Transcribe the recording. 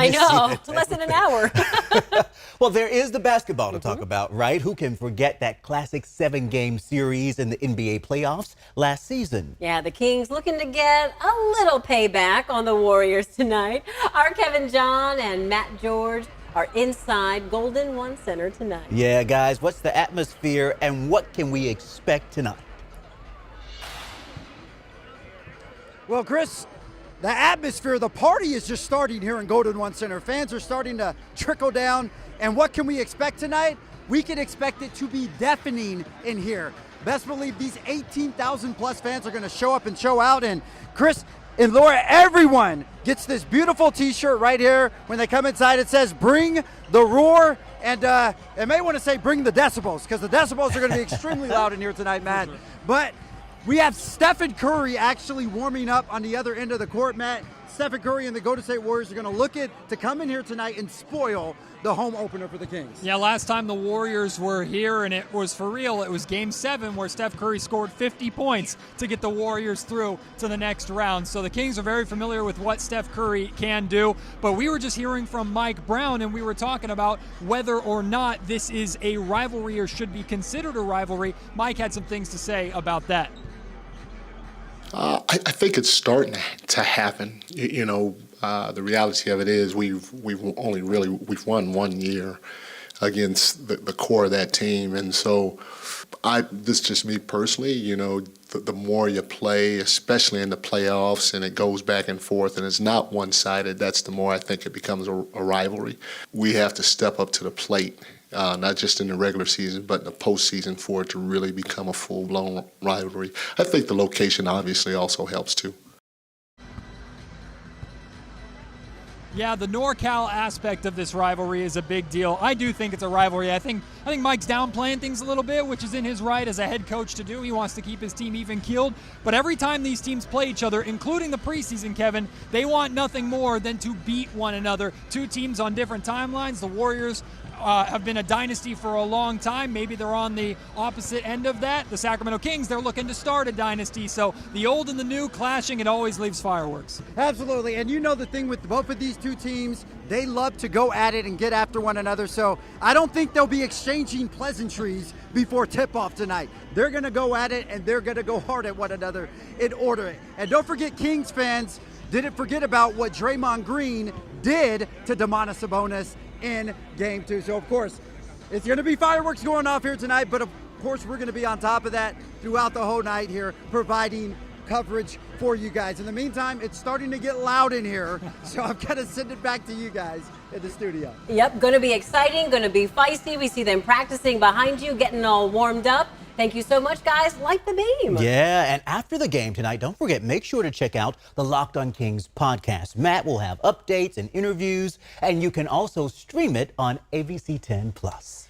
I to see know, that. less than an hour. Well, there is the basketball to talk about, right? Who can forget that classic 7-game series in the NBA playoffs last season? Yeah, the Kings looking to get a little payback on the Warriors tonight. Our Kevin John and Matt George are inside Golden One Center tonight. Yeah, guys, what's the atmosphere and what can we expect tonight? Well, Chris, the atmosphere, the party is just starting here in Golden One Center. Fans are starting to trickle down. And what can we expect tonight? We can expect it to be deafening in here. Best believe these 18,000 plus fans are going to show up and show out. And Chris and Laura, everyone gets this beautiful t-shirt right here. When they come inside, it says, "Bring the roar." And it may want to say, "Bring the decibels," because the decibels are going to be extremely loud in here tonight, Matt. But we have Stephen Curry actually warming up on the other end of the court, Matt. Stephen Curry and the Golden State Warriors are going to look to come in here tonight and spoil the home opener for the Kings. Yeah, last time the Warriors were here, and it was for real, it was Game 7 where Steph Curry scored 50 points to get the Warriors through to the next round. So the Kings are very familiar with what Steph Curry can do. But we were just hearing from Mike Brown, and we were talking about whether or not this is a rivalry or should be considered a rivalry. Mike had some things to say about that. I think it's starting to happen. The reality of it is we've won 1 year against the core of that team, and so this is just me personally. The more you play, especially in the playoffs, and it goes back and forth, and it's not one-sided. That's the more I think it becomes a rivalry. We have to step up to the plate. Not just in the regular season, but in the postseason for it to really become a full-blown rivalry. I think the location obviously also helps too. Yeah, the NorCal aspect of this rivalry is a big deal. I do think it's a rivalry. I think Mike's downplaying things a little bit, which is in his right as a head coach to do. He wants to keep his team even-keeled. But every time these teams play each other, including the preseason, Kevin, they want nothing more than to beat one another. Two teams on different timelines. The Warriors have been a dynasty for a long time. Maybe they're on the opposite end of that. The Sacramento Kings, they're looking to start a dynasty. So the old and the new clashing, it always leaves fireworks. Absolutely. And the thing with both of these two teams, they love to go at it and get after one another. So I don't think they'll be exchanging pleasantries before tip-off tonight. They're going to go at it, and they're going to go hard at one another in order. And don't forget, Kings fans, didn't forget about what Draymond Green did to Domantas Sabonis in Game 2. So, of course, it's going to be fireworks going off here tonight, but of course we're going to be on top of that throughout the whole night here, providing coverage for you guys. In the meantime, it's starting to get loud in here, so I'm going to send it back to you guys in the studio. Yep, going to be exciting, going to be feisty. We see them practicing behind you, getting all warmed up. Thank you so much, guys. Like the beam. Yeah, and after the game tonight, don't forget, make sure to check out the Locked on Kings podcast. Matt will have updates and interviews, and you can also stream it on ABC 10 Plus.